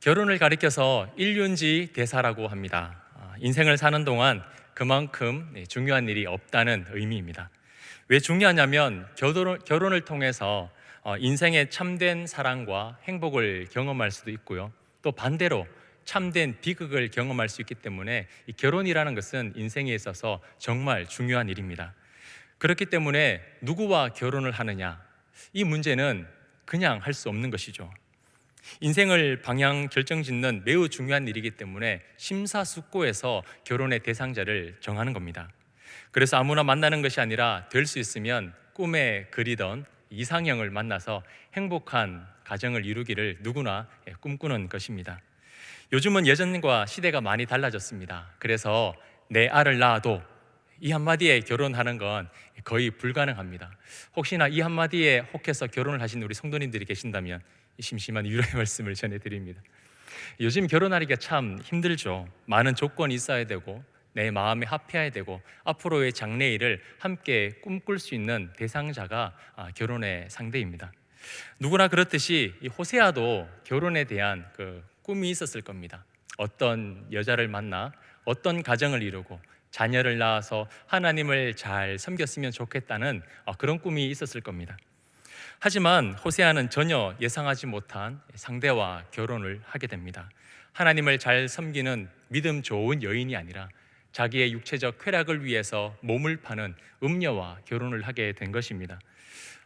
결혼을 가리켜서 일륜지 대사라고 합니다. 인생을 사는 동안 그만큼 중요한 일이 없다는 의미입니다. 왜 중요하냐면 결혼을 통해서 인생의 참된 사랑과 행복을 경험할 수도 있고요. 또 반대로 참된 비극을 경험할 수 있기 때문에 이 결혼이라는 것은 인생에 있어서 정말 중요한 일입니다. 그렇기 때문에 누구와 결혼을 하느냐, 이 문제는 그냥 할 수 없는 것이죠. 인생을 방향 결정짓는 매우 중요한 일이기 때문에 심사숙고해서 결혼의 대상자를 정하는 겁니다. 그래서 아무나 만나는 것이 아니라 될 수 있으면 꿈에 그리던 이상형을 만나서 행복한 가정을 이루기를 누구나 꿈꾸는 것입니다. 요즘은 예전과 시대가 많이 달라졌습니다. 그래서 내 알을 낳아도 이 한마디에 결혼하는 건 거의 불가능합니다. 혹시나 이 한마디에 혹해서 결혼을 하신 우리 성도님들이 계신다면 심심한 위로의 말씀을 전해드립니다. 요즘 결혼하기가 참 힘들죠. 많은 조건이 있어야 되고 내 마음에 합해야 되고 앞으로의 장래일을 함께 꿈꿀 수 있는 대상자가 결혼의 상대입니다. 누구나 그렇듯이 이 호세아도 결혼에 대한 그 꿈이 있었을 겁니다. 어떤 여자를 만나 어떤 가정을 이루고 자녀를 낳아서 하나님을 잘 섬겼으면 좋겠다는 그런 꿈이 있었을 겁니다. 하지만 호세아는 전혀 예상하지 못한 상대와 결혼을 하게 됩니다. 하나님을 잘 섬기는 믿음 좋은 여인이 아니라 자기의 육체적 쾌락을 위해서 몸을 파는 음녀와 결혼을 하게 된 것입니다.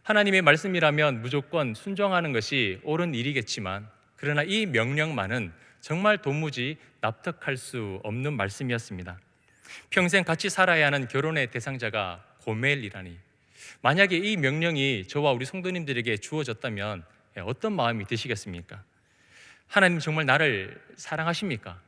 하나님의 말씀이라면 무조건 순종하는 것이 옳은 일이겠지만, 그러나 이 명령만은 정말 도무지 납득할 수 없는 말씀이었습니다. 평생 같이 살아야 하는 결혼의 대상자가 고멜이라니, 만약에 이 명령이 저와 우리 성도님들에게 주어졌다면 어떤 마음이 드시겠습니까? 하나님 정말 나를 사랑하십니까?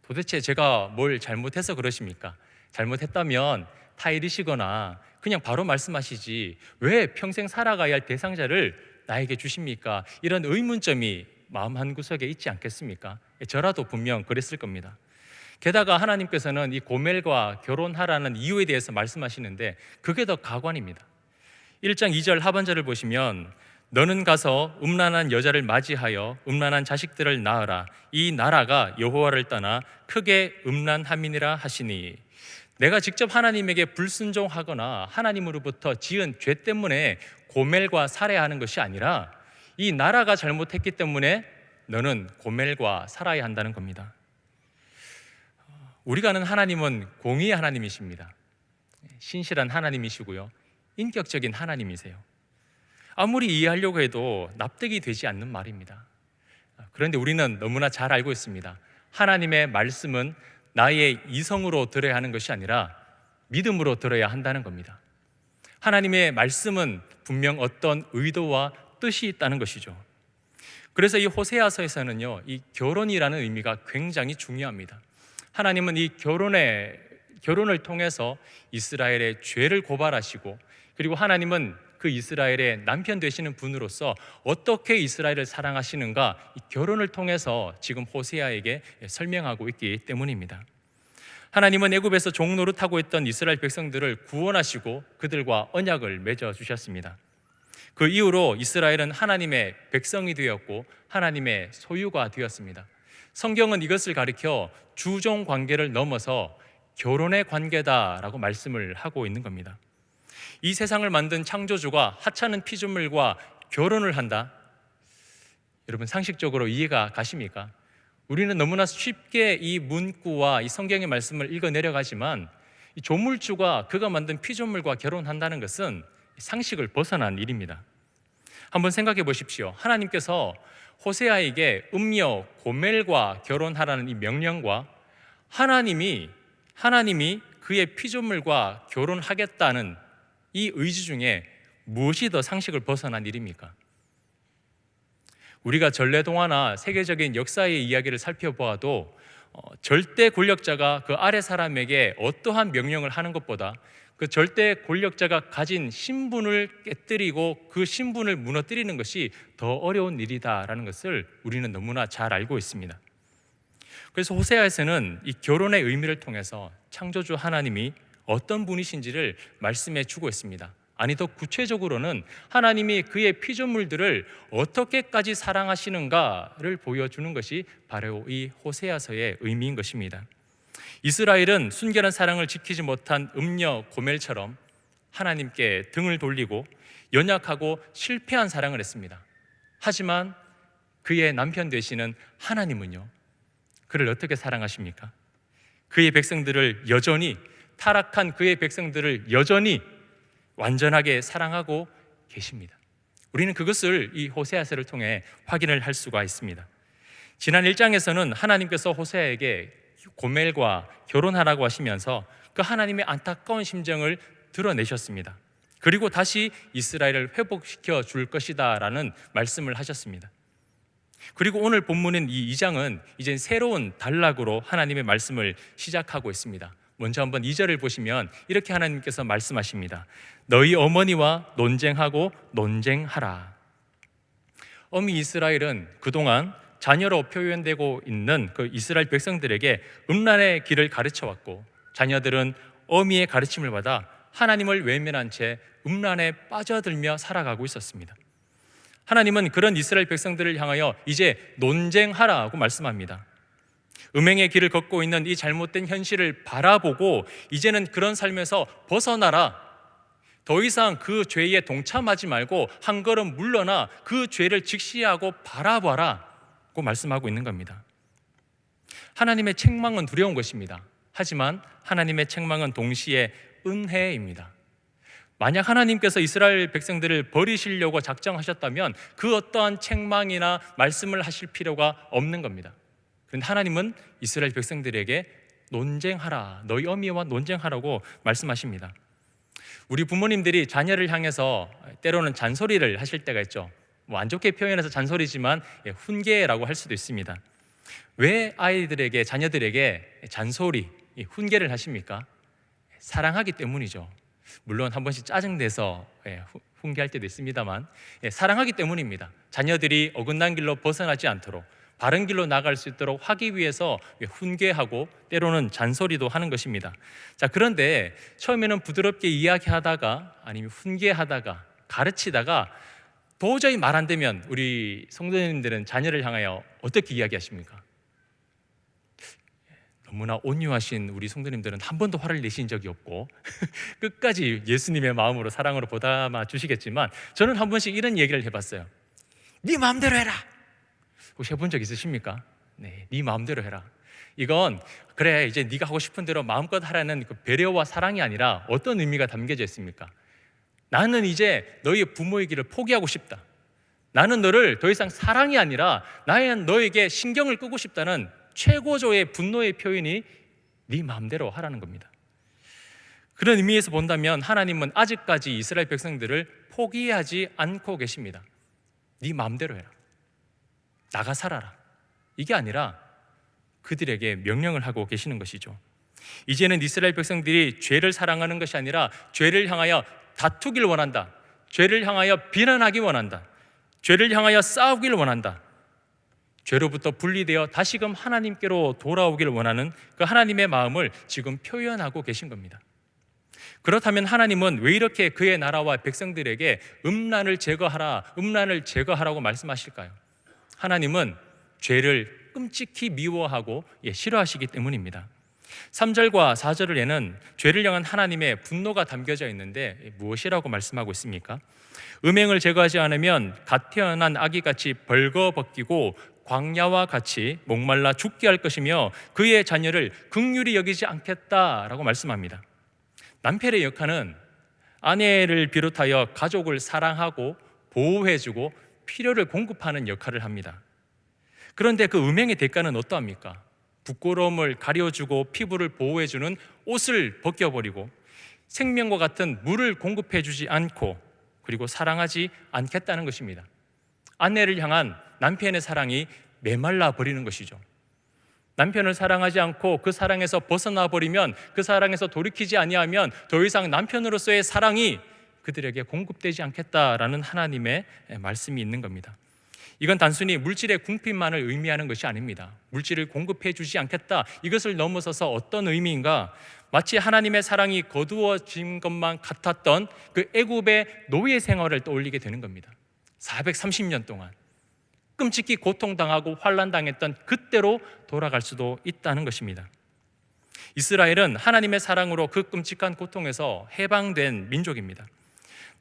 도대체 제가 뭘 잘못해서 그러십니까? 잘못했다면 타이르시거나 그냥 바로 말씀하시지 왜 평생 살아가야 할 대상자를 나에게 주십니까? 이런 의문점이 마음 한구석에 있지 않겠습니까? 저라도 분명 그랬을 겁니다. 게다가 하나님께서는 이 고멜과 결혼하라는 이유에 대해서 말씀하시는데 그게 더 가관입니다. 1장 2절 하반절을 보시면 너는 가서 음란한 여자를 맞이하여 음란한 자식들을 낳으라. 이 나라가 여호와를 떠나 크게 음란함이니라 하시니, 내가 직접 하나님에게 불순종하거나 하나님으로부터 지은 죄 때문에 고멜과 살아야 하는 것이 아니라 이 나라가 잘못했기 때문에 너는 고멜과 살아야 한다는 겁니다. 우리가 아는 하나님은 공의의 하나님이십니다. 신실한 하나님이시고요, 인격적인 하나님이세요. 아무리 이해하려고 해도 납득이 되지 않는 말입니다. 그런데 우리는 너무나 잘 알고 있습니다. 하나님의 말씀은 나의 이성으로 들어야 하는 것이 아니라 믿음으로 들어야 한다는 겁니다. 하나님의 말씀은 분명 어떤 의도와 뜻이 있다는 것이죠. 그래서 이 호세아서에서는요, 이 결혼이라는 의미가 굉장히 중요합니다. 하나님은 이 결혼을 통해서 이스라엘의 죄를 고발하시고, 그리고 하나님은 그 이스라엘의 남편 되시는 분으로서 어떻게 이스라엘을 사랑하시는가, 이 결혼을 통해서 지금 호세아에게 설명하고 있기 때문입니다. 하나님은 애굽에서 종 노릇하고 있던 이스라엘 백성들을 구원하시고 그들과 언약을 맺어 주셨습니다. 그 이후로 이스라엘은 하나님의 백성이 되었고 하나님의 소유가 되었습니다. 성경은 이것을 가리켜 주종 관계를 넘어서 결혼의 관계다라고 말씀을 하고 있는 겁니다. 이 세상을 만든 창조주가 하찮은 피조물과 결혼을 한다? 여러분, 상식적으로 이해가 가십니까? 우리는 너무나 쉽게 이 문구와 이 성경의 말씀을 읽어 내려가지만, 이 조물주가 그가 만든 피조물과 결혼한다는 것은 상식을 벗어난 일입니다. 한번 생각해 보십시오. 하나님께서 호세아에게 음녀 고멜과 결혼하라는 이 명령과 하나님이 그의 피조물과 결혼하겠다는 이 의지 중에 무엇이 더 상식을 벗어난 일입니까? 우리가 전래동화나 세계적인 역사의 이야기를 살펴보아도 절대 권력자가 그 아래 사람에게 어떠한 명령을 하는 것보다 그 절대 권력자가 가진 신분을 깨뜨리고 그 신분을 무너뜨리는 것이 더 어려운 일이다라는 것을 우리는 너무나 잘 알고 있습니다. 그래서 호세아에서는 이 결혼의 의미를 통해서 창조주 하나님이 어떤 분이신지를 말씀해 주고 있습니다. 아니 더 구체적으로는 하나님이 그의 피조물들을 어떻게까지 사랑하시는가를 보여주는 것이 바로 이 호세아서의 의미인 것입니다. 이스라엘은 순결한 사랑을 지키지 못한 음녀 고멜처럼 하나님께 등을 돌리고 연약하고 실패한 사랑을 했습니다. 하지만 그의 남편 되시는 하나님은요, 그를 어떻게 사랑하십니까? 그의 백성들을 여전히, 타락한 그의 백성들을 여전히 완전하게 사랑하고 계십니다. 우리는 그것을 이 호세아서를 통해 확인을 할 수가 있습니다. 지난 1장에서는 하나님께서 호세아에게 고멜과 결혼하라고 하시면서 그 하나님의 안타까운 심정을 드러내셨습니다. 그리고 다시 이스라엘을 회복시켜 줄 것이다 라는 말씀을 하셨습니다. 그리고 오늘 본문인 이 2장은 이제 새로운 단락으로 하나님의 말씀을 시작하고 있습니다. 먼저 한번 2절을 보시면 이렇게 하나님께서 말씀하십니다. 너희 어머니와 논쟁하고 논쟁하라. 어미 이스라엘은 그동안 자녀로 표현되고 있는 그 이스라엘 백성들에게 음란의 길을 가르쳐왔고, 자녀들은 어미의 가르침을 받아 하나님을 외면한 채 음란에 빠져들며 살아가고 있었습니다. 하나님은 그런 이스라엘 백성들을 향하여 이제 논쟁하라고 말씀합니다. 음행의 길을 걷고 있는 이 잘못된 현실을 바라보고 이제는 그런 삶에서 벗어나라. 더 이상 그 죄에 동참하지 말고 한 걸음 물러나 그 죄를 직시하고 바라봐라 고 말씀하고 있는 겁니다. 하나님의 책망은 두려운 것입니다. 하지만 하나님의 책망은 동시에 은혜입니다. 만약 하나님께서 이스라엘 백성들을 버리시려고 작정하셨다면 그 어떠한 책망이나 말씀을 하실 필요가 없는 겁니다. 그런데 하나님은 이스라엘 백성들에게 논쟁하라, 너희 어미와 논쟁하라고 말씀하십니다. 우리 부모님들이 자녀를 향해서 때로는 잔소리를 하실 때가 있죠. 안 좋게 표현해서 잔소리지만 훈계라고 할 수도 있습니다. 왜 아이들에게, 자녀들에게 잔소리, 훈계를 하십니까? 사랑하기 때문이죠. 물론 한 번씩 짜증내서 훈계할 때도 있습니다만 사랑하기 때문입니다. 자녀들이 어긋난 길로 벗어나지 않도록 바른 길로 나갈 수 있도록 하기 위해서 훈계하고 때로는 잔소리도 하는 것입니다. 자, 그런데 처음에는 부드럽게 이야기하다가 아니면 훈계하다가 가르치다가 도저히 말 안 되면 우리 성도님들은 자녀를 향하여 어떻게 이야기하십니까? 너무나 온유하신 우리 성도님들은 한 번도 화를 내신 적이 없고 끝까지 예수님의 마음으로 사랑으로 보담아 주시겠지만 저는 한 번씩 이런 얘기를 해봤어요. 네 마음대로 해라. 혹시 해본 적 있으십니까? 네 마음대로 해라. 이건 그래 이제 네가 하고 싶은 대로 마음껏 하라는 그 배려와 사랑이 아니라 어떤 의미가 담겨져 있습니까? 나는 이제 너희 부모의 길을 포기하고 싶다. 나는 너를 더 이상 사랑이 아니라 나는 너에게 신경을 끄고 싶다는 최고조의 분노의 표현이 네 마음대로 하라는 겁니다. 그런 의미에서 본다면 하나님은 아직까지 이스라엘 백성들을 포기하지 않고 계십니다. 네 마음대로 해라. 나가 살아라. 이게 아니라 그들에게 명령을 하고 계시는 것이죠. 이제는 이스라엘 백성들이 죄를 사랑하는 것이 아니라 죄를 향하여 다투길 원한다. 죄를 향하여 비난하기 원한다. 죄를 향하여 싸우길 원한다. 죄로부터 분리되어 다시금 하나님께로 돌아오길 원하는 그 하나님의 마음을 지금 표현하고 계신 겁니다. 그렇다면 하나님은 왜 이렇게 그의 나라와 백성들에게 음란을 제거하라고 말씀하실까요? 하나님은 죄를 끔찍히 미워하고 싫어하시기 때문입니다. 3절과 4절에는 죄를 향한 하나님의 분노가 담겨져 있는데 무엇이라고 말씀하고 있습니까? 음행을 제거하지 않으면 갓 태어난 아기같이 벌거벗기고 광야와 같이 목말라 죽게 할 것이며 그의 자녀를 긍휼히 여기지 않겠다라고 말씀합니다. 남편의 역할은 아내를 비롯하여 가족을 사랑하고 보호해주고 필요를 공급하는 역할을 합니다. 그런데 그 음행의 대가는 어떠합니까? 부끄러움을 가려주고 피부를 보호해주는 옷을 벗겨버리고 생명과 같은 물을 공급해주지 않고 그리고 사랑하지 않겠다는 것입니다. 아내를 향한 남편의 사랑이 메말라 버리는 것이죠. 남편을 사랑하지 않고 그 사랑에서 벗어나 버리면, 그 사랑에서 돌이키지 아니하면 더 이상 남편으로서의 사랑이 그들에게 공급되지 않겠다라는 하나님의 말씀이 있는 겁니다. 이건 단순히 물질의 궁핍만을 의미하는 것이 아닙니다. 물질을 공급해 주지 않겠다, 이것을 넘어서서 어떤 의미인가? 마치 하나님의 사랑이 거두어진 것만 같았던 그 애굽의 노예 생활을 떠올리게 되는 겁니다. 430년 동안 끔찍히 고통당하고 환난당했던 그때로 돌아갈 수도 있다는 것입니다. 이스라엘은 하나님의 사랑으로 그 끔찍한 고통에서 해방된 민족입니다.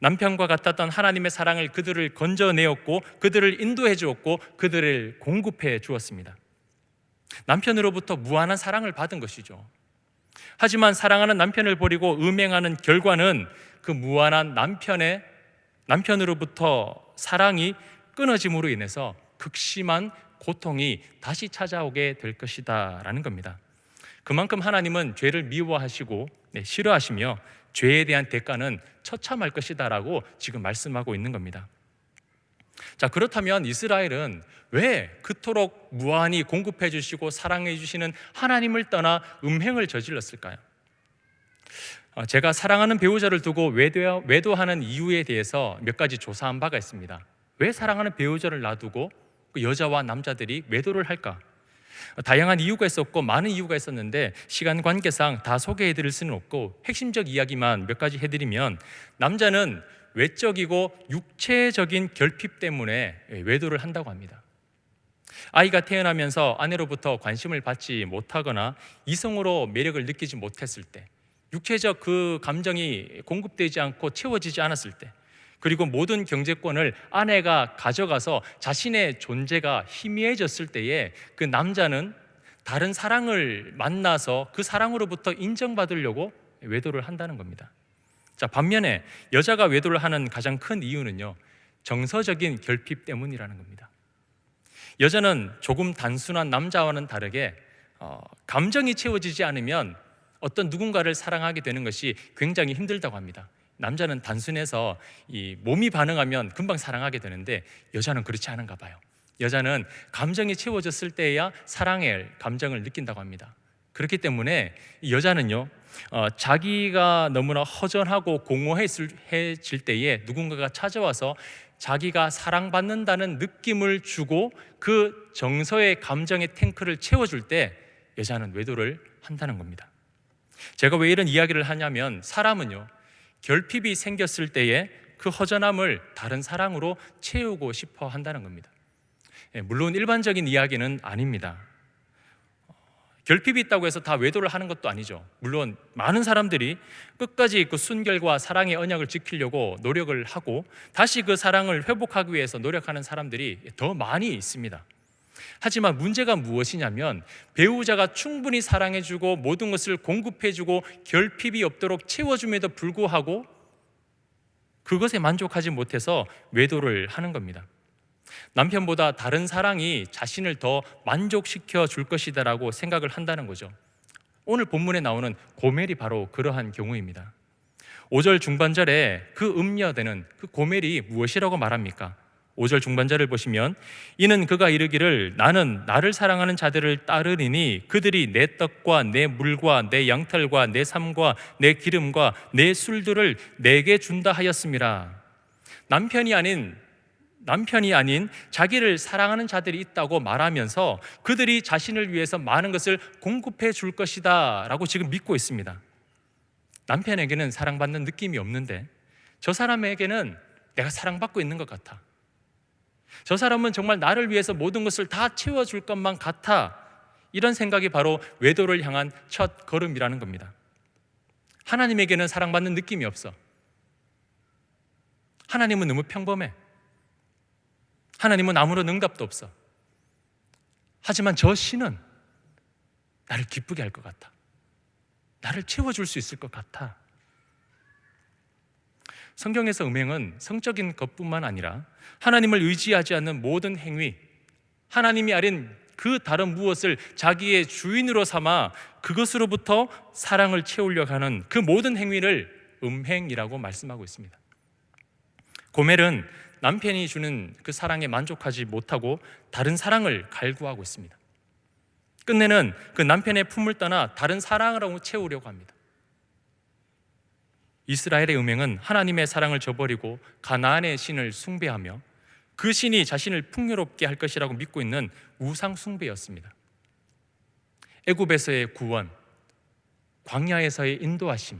남편과 같았던 하나님의 사랑을 그들을 건져내었고, 그들을 인도해 주었고, 그들을 공급해 주었습니다. 남편으로부터 무한한 사랑을 받은 것이죠. 하지만 사랑하는 남편을 버리고 음행하는 결과는 그 무한한 남편으로부터 사랑이 끊어짐으로 인해서 극심한 고통이 다시 찾아오게 될 것이다 라는 겁니다. 그만큼 하나님은 죄를 미워하시고 싫어하시며 죄에 대한 대가는 처참할 것이다 라고 지금 말씀하고 있는 겁니다. 자, 그렇다면 이스라엘은 왜 그토록 무한히 공급해 주시고 사랑해 주시는 하나님을 떠나 음행을 저질렀을까요? 제가 사랑하는 배우자를 두고 외도하는 이유에 대해서 몇 가지 조사한 바가 있습니다. 왜 사랑하는 배우자를 놔두고 그 여자와 남자들이 외도를 할까? 다양한 이유가 있었고 많은 이유가 있었는데 시간 관계상 다 소개해 드릴 수는 없고 핵심적 이야기만 몇 가지 해드리면, 남자는 외적이고 육체적인 결핍 때문에 외도를 한다고 합니다. 아이가 태어나면서 아내로부터 관심을 받지 못하거나 이성으로 매력을 느끼지 못했을 때, 육체적 그 감정이 공급되지 않고 채워지지 않았을 때, 그리고 모든 경제권을 아내가 가져가서 자신의 존재가 희미해졌을 때에 그 남자는 다른 사랑을 만나서 그 사랑으로부터 인정받으려고 외도를 한다는 겁니다. 자, 반면에 여자가 외도를 하는 가장 큰 이유는요, 정서적인 결핍 때문이라는 겁니다. 여자는 조금 단순한 남자와는 다르게 감정이 채워지지 않으면 어떤 누군가를 사랑하게 되는 것이 굉장히 힘들다고 합니다. 남자는 단순해서 이 몸이 반응하면 금방 사랑하게 되는데 여자는 그렇지 않은가 봐요. 여자는 감정이 채워졌을 때야 사랑의 감정을 느낀다고 합니다. 그렇기 때문에 이 여자는요, 자기가 너무나 허전하고 공허해질 때에 누군가가 찾아와서 자기가 사랑받는다는 느낌을 주고 그 정서의 감정의 탱크를 채워줄 때 여자는 외도를 한다는 겁니다. 제가 왜 이런 이야기를 하냐면, 사람은요, 결핍이 생겼을 때에 그 허전함을 다른 사랑으로 채우고 싶어 한다는 겁니다. 물론 일반적인 이야기는 아닙니다. 결핍이 있다고 해서 다 외도를 하는 것도 아니죠. 물론 많은 사람들이 끝까지 그 순결과 사랑의 언약을 지키려고 노력을 하고 다시 그 사랑을 회복하기 위해서 노력하는 사람들이 더 많이 있습니다. 하지만 문제가 무엇이냐면, 배우자가 충분히 사랑해주고 모든 것을 공급해주고 결핍이 없도록 채워줌에도 불구하고 그것에 만족하지 못해서 외도를 하는 겁니다. 남편보다 다른 사랑이 자신을 더 만족시켜 줄 것이다라고 생각을 한다는 거죠. 오늘 본문에 나오는 고멜이 바로 그러한 경우입니다. 5절 중반절에 그 음녀되는 그 고멜이 무엇이라고 말합니까? 5절 중반절을 보시면, 이는 그가 이르기를 나는 나를 사랑하는 자들을 따르리니 그들이 내 떡과 내 물과 내 양털과 내 삶과 내 기름과 내 술들을 내게 준다 하였음이라. 남편이 아닌 자기를 사랑하는 자들이 있다고 말하면서 그들이 자신을 위해서 많은 것을 공급해 줄 것이다 라고 지금 믿고 있습니다. 남편에게는 사랑받는 느낌이 없는데 저 사람에게는 내가 사랑받고 있는 것 같아. 저 사람은 정말 나를 위해서 모든 것을 다 채워줄 것만 같아. 이런 생각이 바로 외도를 향한 첫 걸음이라는 겁니다. 하나님에게는 사랑받는 느낌이 없어. 하나님은 너무 평범해. 하나님은 아무런 응답도 없어. 하지만 저 신은 나를 기쁘게 할 것 같아. 나를 채워줄 수 있을 것 같아. 성경에서 음행은 성적인 것뿐만 아니라 하나님을 의지하지 않는 모든 행위, 하나님이 아닌 그 다른 무엇을 자기의 주인으로 삼아 그것으로부터 사랑을 채우려고 하는 그 모든 행위를 음행이라고 말씀하고 있습니다. 고멜은 남편이 주는 그 사랑에 만족하지 못하고 다른 사랑을 갈구하고 있습니다. 끝내는 그 남편의 품을 떠나 다른 사랑으로 채우려고 합니다. 이스라엘의 음행은 하나님의 사랑을 저버리고 가나안의 신을 숭배하며 그 신이 자신을 풍요롭게 할 것이라고 믿고 있는 우상 숭배였습니다. 애굽에서의 구원, 광야에서의 인도하심,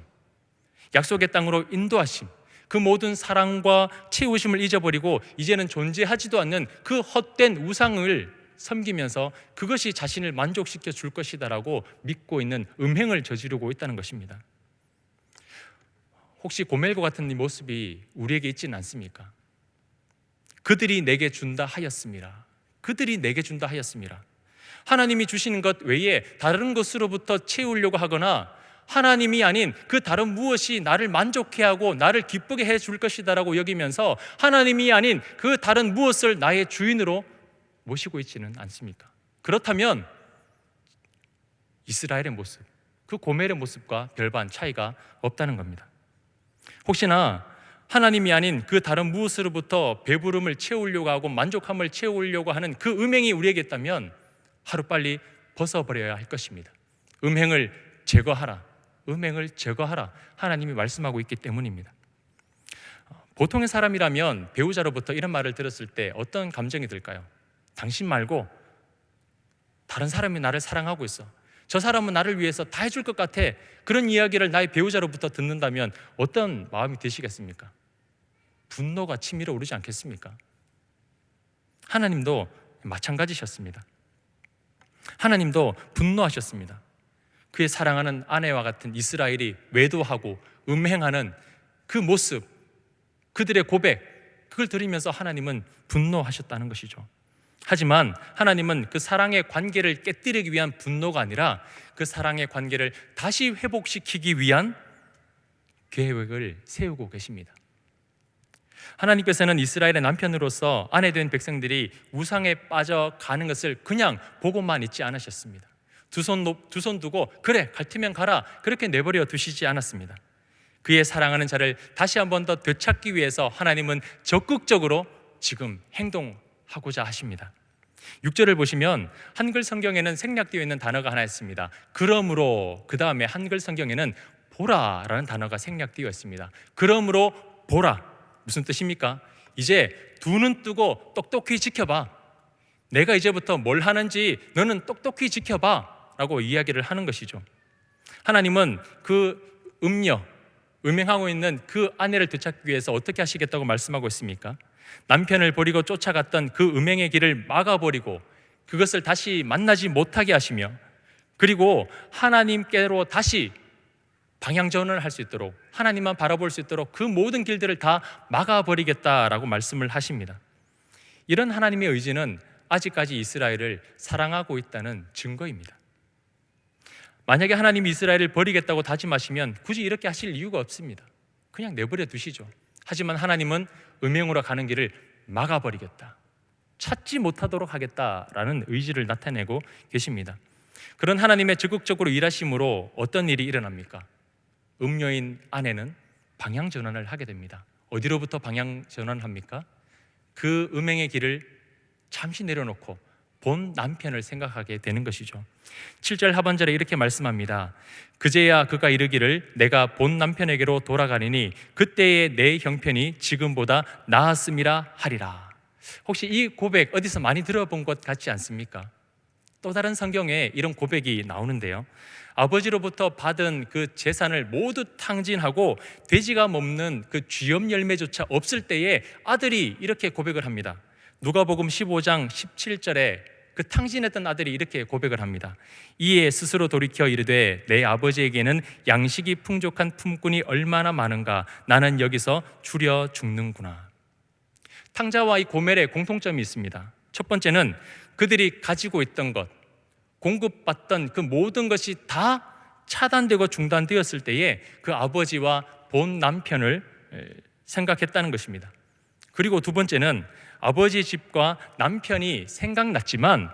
약속의 땅으로 인도하심, 그 모든 사랑과 채우심을 잊어버리고 이제는 존재하지도 않는 그 헛된 우상을 섬기면서 그것이 자신을 만족시켜 줄 것이다라고 믿고 있는 음행을 저지르고 있다는 것입니다. 혹시 고멜과 같은 이 모습이 우리에게 있지는 않습니까? 그들이 내게 준다 하였습니다. 그들이 내게 준다 하였습니다. 하나님이 주시는 것 외에 다른 것으로부터 채우려고 하거나 하나님이 아닌 그 다른 무엇이 나를 만족해 하고 나를 기쁘게 해줄 것이다라고 여기면서 하나님이 아닌 그 다른 무엇을 나의 주인으로 모시고 있지는 않습니까? 그렇다면 이스라엘의 모습, 그 고멜의 모습과 별반 차이가 없다는 겁니다. 혹시나 하나님이 아닌 그 다른 무엇으로부터 배부름을 채우려고 하고 만족함을 채우려고 하는 그 음행이 우리에게 있다면 하루빨리 벗어버려야 할 것입니다. 음행을 제거하라, 음행을 제거하라, 하나님이 말씀하고 있기 때문입니다. 보통의 사람이라면 배우자로부터 이런 말을 들었을 때 어떤 감정이 들까요? 당신 말고 다른 사람이 나를 사랑하고 있어, 저 사람은 나를 위해서 다 해줄 것 같아, 그런 이야기를 나의 배우자로부터 듣는다면 어떤 마음이 드시겠습니까? 분노가 치밀어 오르지 않겠습니까? 하나님도 마찬가지셨습니다. 하나님도 분노하셨습니다. 그의 사랑하는 아내와 같은 이스라엘이 외도하고 음행하는 그 모습, 그들의 고백, 그걸 들으면서 하나님은 분노하셨다는 것이죠. 하지만 하나님은 그 사랑의 관계를 깨뜨리기 위한 분노가 아니라 그 사랑의 관계를 다시 회복시키기 위한 계획을 세우고 계십니다. 하나님께서는 이스라엘의 남편으로서 아내된 백성들이 우상에 빠져가는 것을 그냥 보고만 있지 않으셨습니다. 두 손 두고 그래 갈트면 가라 그렇게 내버려 두시지 않았습니다. 그의 사랑하는 자를 다시 한 번 더 되찾기 위해서 하나님은 적극적으로 지금 행동하고자 하십니다. 6절을 보시면 한글 성경에는 생략되어 있는 단어가 하나 있습니다. 그러므로, 그 다음에 한글 성경에는 보라라는 단어가 생략되어 있습니다. 그러므로 보라, 무슨 뜻입니까? 이제 두 눈 뜨고 똑똑히 지켜봐. 내가 이제부터 뭘 하는지 너는 똑똑히 지켜봐 라고 이야기를 하는 것이죠. 하나님은 그 음행하고 있는 그 아내를 되찾기 위해서 어떻게 하시겠다고 말씀하고 있습니까? 남편을 버리고 쫓아갔던 그 음행의 길을 막아버리고 그것을 다시 만나지 못하게 하시며, 그리고 하나님께로 다시 방향전환을 할 수 있도록, 하나님만 바라볼 수 있도록 그 모든 길들을 다 막아버리겠다라고 말씀을 하십니다. 이런 하나님의 의지는 아직까지 이스라엘을 사랑하고 있다는 증거입니다. 만약에 하나님이 이스라엘을 버리겠다고 다짐하시면 굳이 이렇게 하실 이유가 없습니다. 그냥 내버려 두시죠. 하지만 하나님은 음행으로 가는 길을 막아버리겠다, 찾지 못하도록 하겠다라는 의지를 나타내고 계십니다. 그런 하나님의 적극적으로 일하심으로 어떤 일이 일어납니까? 음녀인 아내는 방향전환을 하게 됩니다. 어디로부터 방향전환을 합니까? 그 음행의 길을 잠시 내려놓고 본 남편을 생각하게 되는 것이죠. 7절 하반절에 이렇게 말씀합니다. 그제야 그가 이르기를 내가 본 남편에게로 돌아가리니 그때의 내 형편이 지금보다 나았음이라 하리라. 혹시 이 고백 어디서 많이 들어본 것 같지 않습니까? 또 다른 성경에 이런 고백이 나오는데요, 아버지로부터 받은 그 재산을 모두 탕진하고 돼지가 먹는 그 쥐염 열매조차 없을 때에 아들이 이렇게 고백을 합니다. 누가복음 15장 17절에 그 탕진했던 아들이 이렇게 고백을 합니다. 이에 스스로 돌이켜 이르되 내 아버지에게는 양식이 풍족한 품꾼이 얼마나 많은가, 나는 여기서 줄여 죽는구나. 탕자와 이 고멜의 공통점이 있습니다. 첫 번째는 그들이 가지고 있던 것, 공급받던 그 모든 것이 다 차단되고 중단되었을 때에 그 아버지와 본 남편을 생각했다는 것입니다. 그리고 두 번째는 아버지 집과 남편이 생각났지만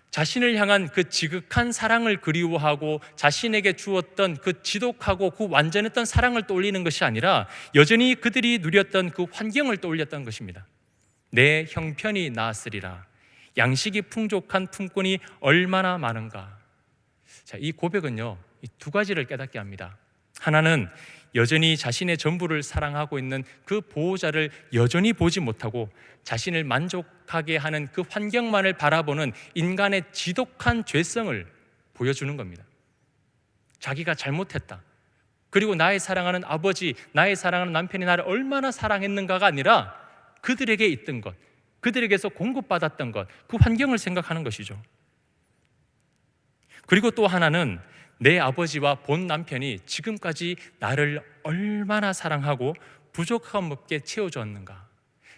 자신을 향한 그 지극한 사랑을 그리워하고 자신에게 주었던 그 지독하고 그 완전했던 사랑을 떠올리는 것이 아니라 여전히 그들이 누렸던 그 환경을 떠올렸던 것입니다. 내 형편이 나았으리라, 양식이 풍족한 품꾼이 얼마나 많은가. 자, 이 고백은요, 이 두 가지를 깨닫게 합니다. 하나는 여전히 자신의 전부를 사랑하고 있는 그 보호자를 여전히 보지 못하고 자신을 만족하게 하는 그 환경만을 바라보는 인간의 지독한 죄성을 보여주는 겁니다. 자기가 잘못했다, 그리고 나의 사랑하는 아버지, 나의 사랑하는 남편이 나를 얼마나 사랑했는가가 아니라 그들에게 있던 것, 그들에게서 공급받았던 것, 그 환경을 생각하는 것이죠. 그리고 또 하나는 내 아버지와 본 남편이 지금까지 나를 얼마나 사랑하고 부족함 없게 채워주었는가.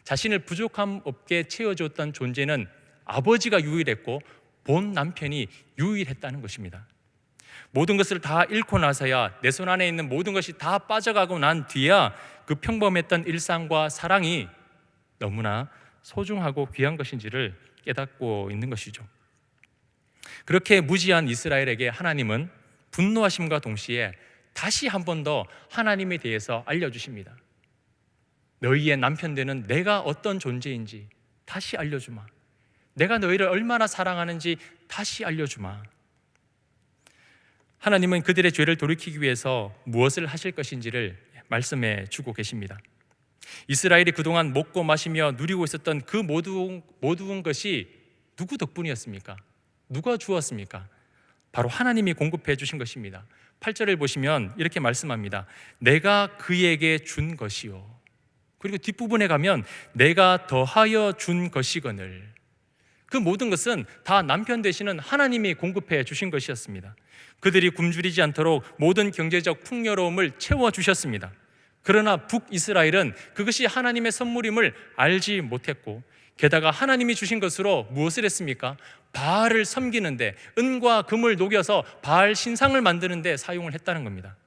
자신을 부족함 없게 채워주었던 존재는 아버지가 유일했고 본 남편이 유일했다는 것입니다. 모든 것을 다 잃고 나서야, 내 손 안에 있는 모든 것이 다 빠져가고 난 뒤야 그 평범했던 일상과 사랑이 너무나 소중하고 귀한 것인지를 깨닫고 있는 것이죠. 그렇게 무지한 이스라엘에게 하나님은 분노하심과 동시에 다시 한 번 더 하나님에 대해서 알려주십니다. 너희의 남편 되는 내가 어떤 존재인지 다시 알려주마. 내가 너희를 얼마나 사랑하는지 다시 알려주마. 하나님은 그들의 죄를 돌이키기 위해서 무엇을 하실 것인지를 말씀해 주고 계십니다. 이스라엘이 그동안 먹고 마시며 누리고 있었던 그 모든 것이 누구 덕분이었습니까? 누가 주었습니까? 바로 하나님이 공급해 주신 것입니다. 8절을 보시면 이렇게 말씀합니다. 내가 그에게 준 것이요. 그리고 뒷부분에 가면 내가 더하여 준 것이거늘. 그 모든 것은 다 남편 되시는 하나님이 공급해 주신 것이었습니다. 그들이 굶주리지 않도록 모든 경제적 풍요로움을 채워주셨습니다. 그러나 북이스라엘은 그것이 하나님의 선물임을 알지 못했고, 게다가 하나님이 주신 것으로 무엇을 했습니까? 바알을 섬기는데, 은과 금을 녹여서 바알 신상을 만드는데 사용을 했다는 겁니다.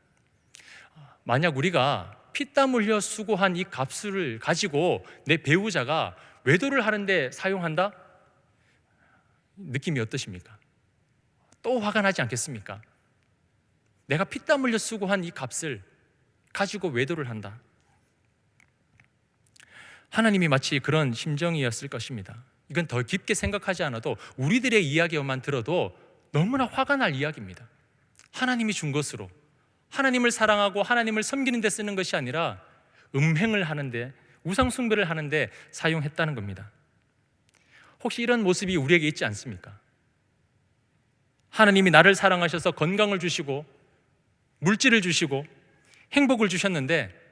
만약 우리가 피땀 흘려 수고한 이 값을 가지고 내 배우자가 외도를 하는데 사용한다? 느낌이 어떠십니까? 또 화가 나지 않겠습니까? 내가 피땀 흘려 수고한 이 값을 가지고 외도를 한다. 하나님이 마치 그런 심정이었을 것입니다. 이건 더 깊게 생각하지 않아도 우리들의 이야기만 들어도 너무나 화가 날 이야기입니다. 하나님이 준 것으로 하나님을 사랑하고 하나님을 섬기는 데 쓰는 것이 아니라 음행을 하는데, 우상 숭배를 하는데 사용했다는 겁니다. 혹시 이런 모습이 우리에게 있지 않습니까? 하나님이 나를 사랑하셔서 건강을 주시고 물질을 주시고 행복을 주셨는데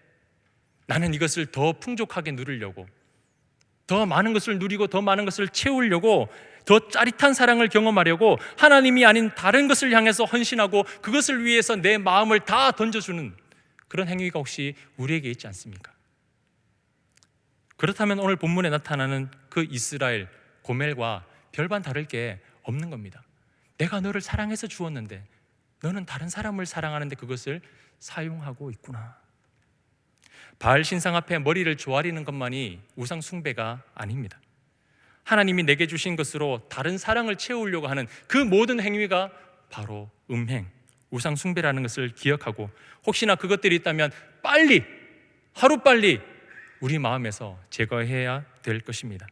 나는 이것을 더 풍족하게 누리려고, 더 많은 것을 누리고 더 많은 것을 채우려고, 더 짜릿한 사랑을 경험하려고 하나님이 아닌 다른 것을 향해서 헌신하고 그것을 위해서 내 마음을 다 던져주는 그런 행위가 혹시 우리에게 있지 않습니까? 그렇다면 오늘 본문에 나타나는 그 이스라엘 고멜과 별반 다를 게 없는 겁니다. 내가 너를 사랑해서 주었는데 너는 다른 사람을 사랑하는데 그것을 사용하고 있구나. 바알 신상 앞에 머리를 조아리는 것만이 우상 숭배가 아닙니다. 하나님이 내게 주신 것으로 다른 사랑을 채우려고 하는 그 모든 행위가 바로 음행, 우상 숭배라는 것을 기억하고, 혹시나 그것들이 있다면 빨리, 하루빨리 우리 마음에서 제거해야 될 것입니다.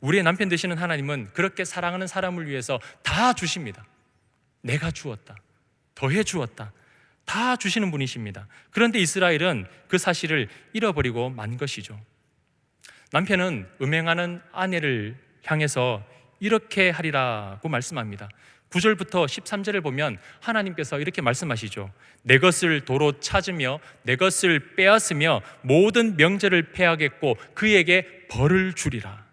우리의 남편 되시는 하나님은 그렇게 사랑하는 사람을 위해서 다 주십니다. 내가 주었다, 더해 주었다, 다 주시는 분이십니다. 그런데 이스라엘은 그 사실을 잃어버리고 만 것이죠. 남편은 음행하는 아내를 향해서 이렇게 하리라고 말씀합니다. 9절부터 13절을 보면 하나님께서 이렇게 말씀하시죠. 내 것을 도로 찾으며 내 것을 빼앗으며 모든 명절을 패하겠고 그에게 벌을 주리라.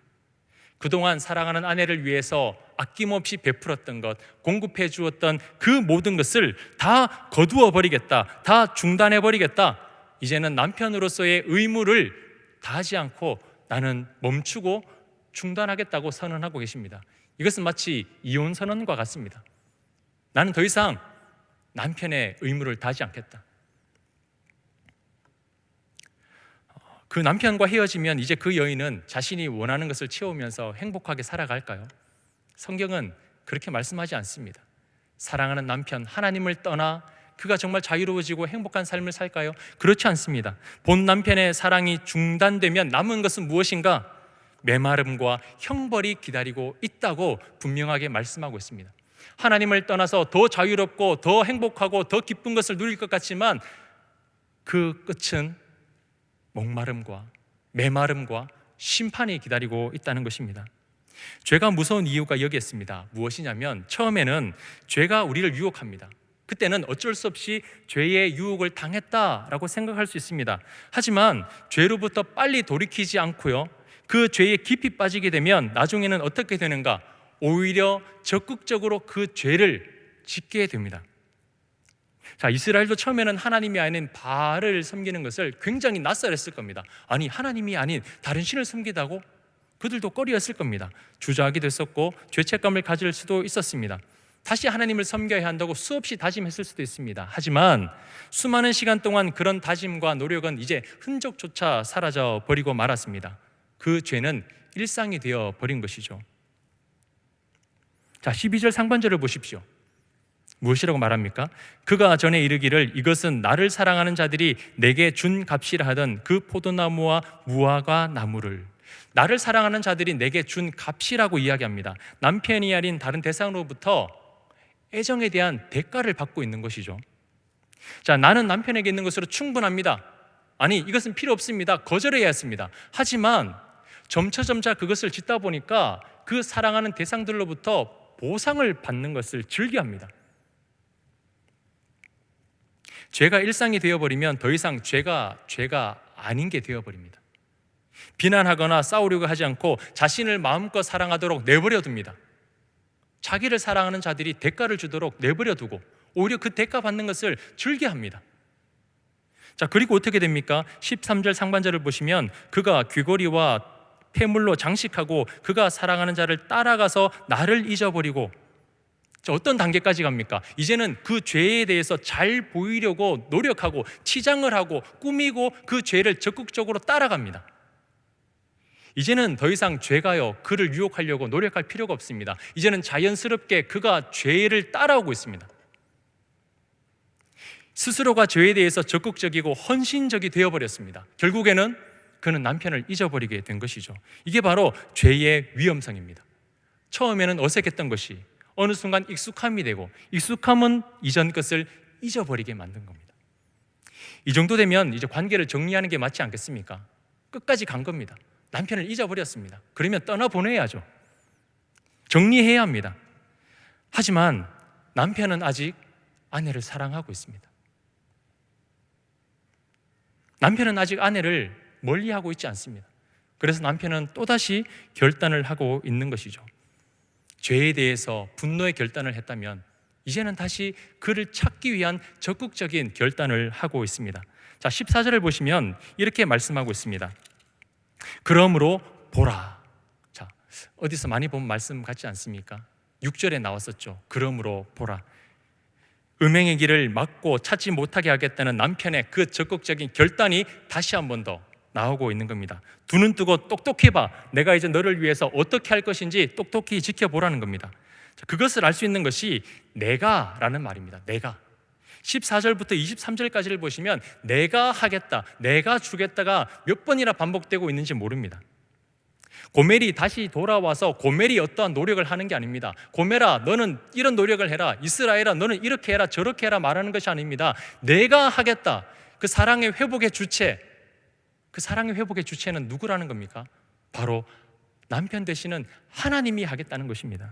그동안 사랑하는 아내를 위해서 아낌없이 베풀었던 것, 공급해 주었던 그 모든 것을 다 거두어 버리겠다, 다 중단해 버리겠다. 이제는 남편으로서의 의무를 다하지 않고 나는 멈추고 중단하겠다고 선언하고 계십니다. 이것은 마치 이혼 선언과 같습니다. 나는 더 이상 남편의 의무를 다하지 않겠다. 그 남편과 헤어지면 이제 그 여인은 자신이 원하는 것을 채우면서 행복하게 살아갈까요? 성경은 그렇게 말씀하지 않습니다. 사랑하는 남편, 하나님을 떠나 그가 정말 자유로워지고 행복한 삶을 살까요? 그렇지 않습니다. 본 남편의 사랑이 중단되면 남은 것은 무엇인가? 메마름과 형벌이 기다리고 있다고 분명하게 말씀하고 있습니다. 하나님을 떠나서 더 자유롭고 더 행복하고 더 기쁜 것을 누릴 것 같지만 그 끝은 목마름과 메마름과 심판이 기다리고 있다는 것입니다. 죄가 무서운 이유가 여기에 있습니다. 무엇이냐면 처음에는 죄가 우리를 유혹합니다. 그때는 어쩔 수 없이 죄의 유혹을 당했다라고 생각할 수 있습니다. 하지만 죄로부터 빨리 돌이키지 않고요, 그 죄에 깊이 빠지게 되면 나중에는 어떻게 되는가? 오히려 적극적으로 그 죄를 짓게 됩니다. 자, 이스라엘도 처음에는 하나님이 아닌 바알을 섬기는 것을 굉장히 낯설었을 겁니다. 아니, 하나님이 아닌 다른 신을 섬기다고? 그들도 꺼리었을 겁니다. 주저하기도 했었고 죄책감을 가질 수도 있었습니다. 다시 하나님을 섬겨야 한다고 수없이 다짐했을 수도 있습니다. 하지만 수많은 시간 동안 그런 다짐과 노력은 이제 흔적조차 사라져 버리고 말았습니다. 그 죄는 일상이 되어 버린 것이죠. 자, 12절 상반절을 보십시오. 무엇이라고 말합니까? 그가 전에 이르기를 이것은 나를 사랑하는 자들이 내게 준 값이라 하던 그 포도나무와 무화과 나무를, 나를 사랑하는 자들이 내게 준 값이라고 이야기합니다. 남편이 아닌 다른 대상으로부터 애정에 대한 대가를 받고 있는 것이죠. 자, 나는 남편에게 있는 것으로 충분합니다. 아니, 이것은 필요 없습니다. 거절해야 했습니다. 하지만 점차 그것을 짓다 보니까 그 사랑하는 대상들로부터 보상을 받는 것을 즐겨합니다. 죄가 일상이 되어버리면 더 이상 죄가 아닌 게 되어버립니다. 비난하거나 싸우려고 하지 않고 자신을 마음껏 사랑하도록 내버려 둡니다. 자기를 사랑하는 자들이 대가를 주도록 내버려 두고 오히려 그 대가 받는 것을 즐겨합니다. 자, 그리고 어떻게 됩니까? 13절 상반절을 보시면 그가 귀걸이와 폐물로 장식하고 그가 사랑하는 자를 따라가서 나를 잊어버리고, 어떤 단계까지 갑니까? 이제는 그 죄에 대해서 잘 보이려고 노력하고 치장을 하고 꾸미고 그 죄를 적극적으로 따라갑니다. 이제는 더 이상 죄가요, 그를 유혹하려고 노력할 필요가 없습니다. 이제는 자연스럽게 그가 죄를 따라오고 있습니다. 스스로가 죄에 대해서 적극적이고 헌신적이 되어버렸습니다. 결국에는 그는 남편을 잊어버리게 된 것이죠. 이게 바로 죄의 위험성입니다. 처음에는 어색했던 것이 어느 순간 익숙함이 되고, 익숙함은 이전 것을 잊어버리게 만든 겁니다. 이 정도 되면 이제 관계를 정리하는 게 맞지 않겠습니까? 끝까지 간 겁니다. 남편을 잊어버렸습니다. 그러면 떠나보내야죠. 정리해야 합니다. 하지만 남편은 아직 아내를 사랑하고 있습니다. 남편은 아직 아내를 멀리하고 있지 않습니다. 그래서 남편은 또다시 결단을 하고 있는 것이죠. 죄에 대해서 분노의 결단을 했다면 이제는 다시 그를 찾기 위한 적극적인 결단을 하고 있습니다. 자, 14절을 보시면 이렇게 말씀하고 있습니다. 그러므로 보라. 자, 어디서 많이 본 말씀 같지 않습니까? 6절에 나왔었죠. 그러므로 보라. 음행의 길을 막고 찾지 못하게 하겠다는 남편의 그 적극적인 결단이 다시 한 번 더 나오고 있는 겁니다. 두 눈 뜨고 똑똑히 봐. 내가 이제 너를 위해서 어떻게 할 것인지 똑똑히 지켜보라는 겁니다. 그것을 알 수 있는 것이 내가라는 말입니다. 내가. 14절부터 23절까지를 보시면 내가 하겠다, 내가 주겠다가 몇 번이나 반복되고 있는지 모릅니다. 고멜이 다시 돌아와서 고멜이 어떠한 노력을 하는 게 아닙니다. 고멜아, 너는 이런 노력을 해라. 이스라엘아, 너는 이렇게 해라, 저렇게 해라 말하는 것이 아닙니다. 내가 하겠다. 그 사랑의 회복의 주체, 그 사랑의 회복의 주체는 누구라는 겁니까? 바로 남편 되시는 하나님이 하겠다는 것입니다.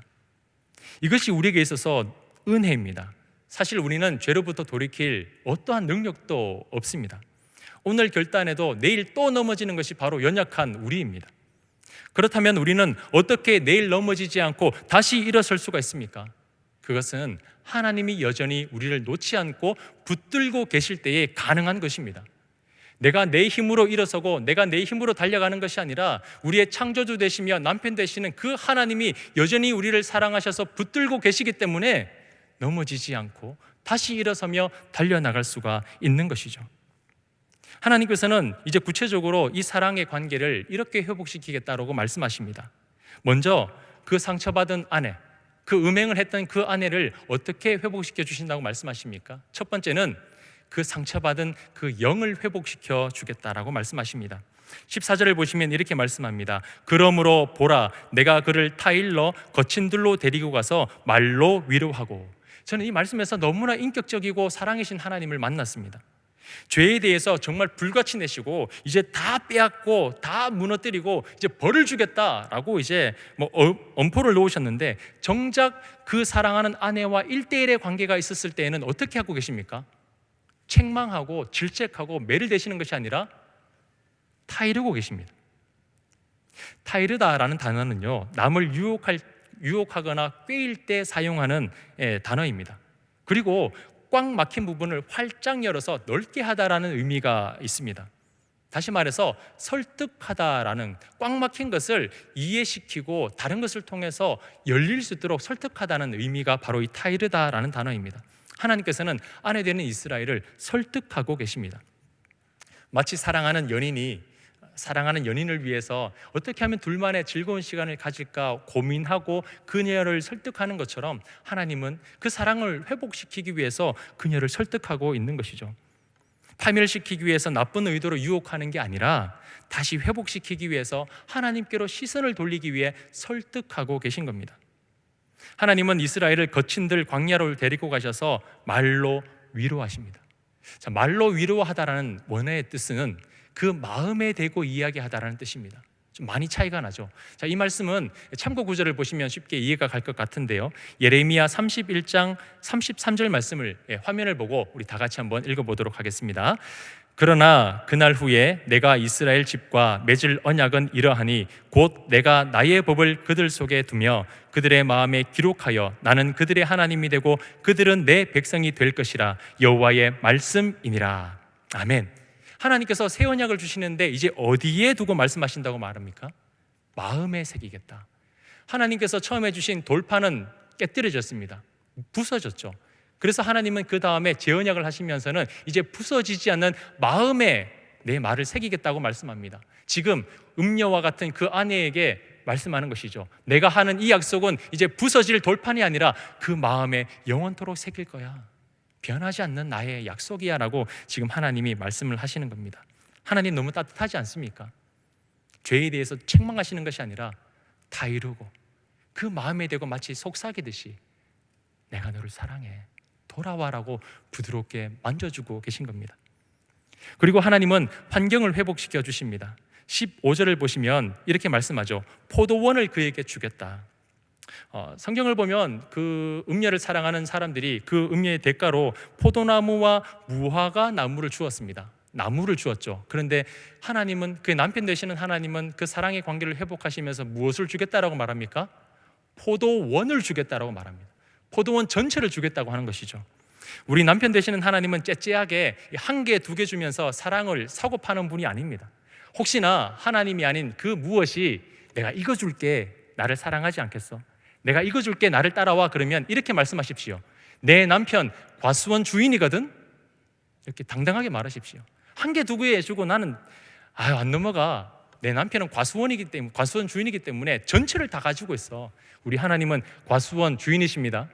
이것이 우리에게 있어서 은혜입니다. 사실 우리는 죄로부터 돌이킬 어떠한 능력도 없습니다. 오늘 결단해도 내일 또 넘어지는 것이 바로 연약한 우리입니다. 그렇다면 우리는 어떻게 내일 넘어지지 않고 다시 일어설 수가 있습니까? 그것은 하나님이 여전히 우리를 놓지 않고 붙들고 계실 때에 가능한 것입니다. 내가 내 힘으로 일어서고 내가 내 힘으로 달려가는 것이 아니라 우리의 창조주 되시며 남편 되시는 그 하나님이 여전히 우리를 사랑하셔서 붙들고 계시기 때문에 넘어지지 않고 다시 일어서며 달려나갈 수가 있는 것이죠. 하나님께서는 이제 구체적으로 이 사랑의 관계를 이렇게 회복시키겠다고 말씀하십니다. 먼저 그 상처받은 아내, 그 음행을 했던 그 아내를 어떻게 회복시켜 주신다고 말씀하십니까? 첫 번째는 그 상처받은 그 영을 회복시켜 주겠다라고 말씀하십니다. 14절을 보시면 이렇게 말씀합니다. 그러므로 보라, 내가 그를 타일러 거친 들로 데리고 가서 말로 위로하고. 저는 이 말씀에서 너무나 인격적이고 사랑이신 하나님을 만났습니다. 죄에 대해서 정말 불같이 내시고 이제 다 빼앗고 다 무너뜨리고 이제 벌을 주겠다라고 이제 엄포를 놓으셨는데, 정작 그 사랑하는 아내와 1대1의 관계가 있었을 때에는 어떻게 하고 계십니까? 책망하고 질책하고 매를 대시는 것이 아니라 타이르고 계십니다. 타이르다라는 단어는요, 남을 유혹하거나 꾀일 때 사용하는 단어입니다. 그리고 꽉 막힌 부분을 활짝 열어서 넓게 하다라는 의미가 있습니다. 다시 말해서 설득하다라는, 꽉 막힌 것을 이해시키고 다른 것을 통해서 열릴 수 있도록 설득하다는 의미가 바로 이 타이르다라는 단어입니다. 하나님께서는 아내 되는 이스라엘을 설득하고 계십니다. 마치 사랑하는 연인을 위해서 어떻게 하면 둘만의 즐거운 시간을 가질까 고민하고 그녀를 설득하는 것처럼, 하나님은 그 사랑을 회복시키기 위해서 그녀를 설득하고 있는 것이죠. 파멸시키기 위해서 나쁜 의도로 유혹하는 게 아니라 다시 회복시키기 위해서 하나님께로 시선을 돌리기 위해 설득하고 계신 겁니다. 하나님은 이스라엘을 거친들 광야로 데리고 가셔서 말로 위로하십니다. 자, 말로 위로하다라는 원어의 뜻은 그 마음에 대고 이야기하다라는 뜻입니다. 좀 많이 차이가 나죠. 자, 이 말씀은 참고 구절을 보시면 쉽게 이해가 갈 것 같은데요, 예레미야 31장 33절 말씀을 화면을 보고 우리 다 같이 한번 읽어보도록 하겠습니다. 그러나 그날 후에 내가 이스라엘 집과 맺을 언약은 이러하니 곧 내가 나의 법을 그들 속에 두며 그들의 마음에 기록하여 나는 그들의 하나님이 되고 그들은 내 백성이 될 것이라. 여호와의 말씀이니라. 아멘. 하나님께서 새 언약을 주시는데 이제 어디에 두고 말씀하신다고 말합니까? 마음에 새기겠다. 하나님께서 처음에 주신 돌판은 깨뜨려졌습니다. 부서졌죠. 그래서 하나님은 그 다음에 재언약을 하시면서는 이제 부서지지 않는 마음에 내 말을 새기겠다고 말씀합니다. 지금 음녀와 같은 그 아내에게 말씀하는 것이죠. 내가 하는 이 약속은 이제 부서질 돌판이 아니라 그 마음에 영원토록 새길 거야. 변하지 않는 나의 약속이야 라고 지금 하나님이 말씀을 하시는 겁니다. 하나님 너무 따뜻하지 않습니까? 죄에 대해서 책망하시는 것이 아니라 다 이루고 그 마음에 대고 마치 속삭이듯이 내가 너를 사랑해, 돌아와라고 부드럽게 만져주고 계신 겁니다. 그리고 하나님은 환경을 회복시켜 주십니다. 15절을 보시면 이렇게 말씀하죠. 포도원을 그에게 주겠다. 성경을 보면 그 음녀를 사랑하는 사람들이 그 음녀의 대가로 포도나무와 무화과 나무를 주었습니다. 나무를 주었죠. 그런데 하나님은, 그 남편 되시는 하나님은 그 사랑의 관계를 회복하시면서 무엇을 주겠다라고 말합니까? 포도원을 주겠다라고 말합니다. 포도원 전체를 주겠다고 하는 것이죠. 우리 남편 되시는 하나님은 째째하게 한 개, 두 개 주면서 사랑을 사고 파는 분이 아닙니다. 혹시나 하나님이 아닌 그 무엇이 내가 이거 줄게, 나를 사랑하지 않겠어? 내가 이거 줄게, 나를 따라와. 그러면 이렇게 말씀하십시오. 내 남편 과수원 주인이거든? 이렇게 당당하게 말하십시오. 한 개, 두 개 해주고 나는 안 넘어가. 내 남편은 과수원 주인이기 때문에 전체를 다 가지고 있어. 우리 하나님은 과수원 주인이십니다.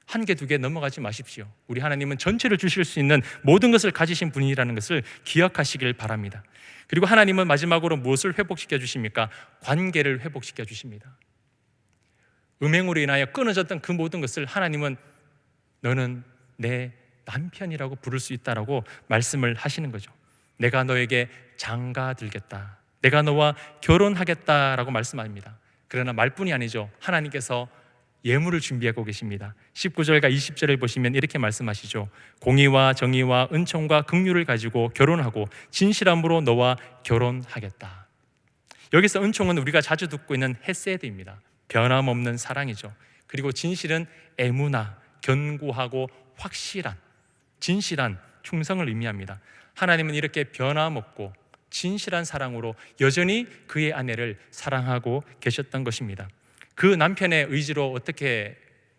한 개, 두 개 넘어가지 마십시오. 우리 하나님은 전체를 주실 수 있는 모든 것을 가지신 분이라는 것을 기억하시길 바랍니다. 그리고 하나님은 마지막으로 무엇을 회복시켜 주십니까? 관계를 회복시켜 주십니다. 음행으로 인하여 끊어졌던 그 모든 것을 하나님은 너는 내 남편이라고 부를 수 있다라고 말씀을 하시는 거죠. 내가 너에게 장가들겠다, 내가 너와 결혼하겠다라고 말씀합니다. 그러나 말뿐이 아니죠. 하나님께서 예물을 준비하고 계십니다. 19절과 20절을 보시면 이렇게 말씀하시죠. 공의와 정의와 은총과 긍휼을 가지고 결혼하고 진실함으로 너와 결혼하겠다. 여기서 은총은 우리가 자주 듣고 있는 헤세드입니다. 변함없는 사랑이죠. 그리고 진실은 에무나, 견고하고 확실한, 진실한 충성을 의미합니다. 하나님은 이렇게 변함없고 진실한 사랑으로 여전히 그의 아내를 사랑하고 계셨던 것입니다. 그 남편의 의지로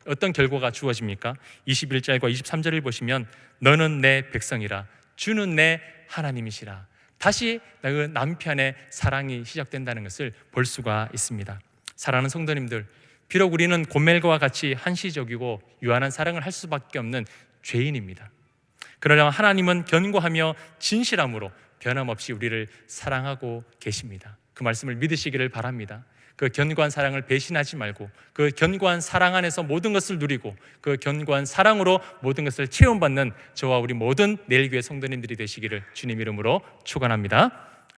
어떤 결과가 주어집니까? 21절과 23절을 보시면 너는 내 백성이라, 주는 내 하나님이시라. 다시 그 남편의 사랑이 시작된다는 것을 볼 수가 있습니다. 사랑하는 성도님들, 비록 우리는 고멜과 같이 한시적이고 유한한 사랑을 할 수밖에 없는 죄인입니다. 그러나 하나님은 견고하며 진실함으로 변함없이 우리를 사랑하고 계십니다. 그 말씀을 믿으시기를 바랍니다. 그 견고한 사랑을 배신하지 말고 그 견고한 사랑 안에서 모든 것을 누리고 그 견고한 사랑으로 모든 것을 체험받는 저와 우리 모든 내일교회 성도님들이 되시기를 주님 이름으로 축원합니다.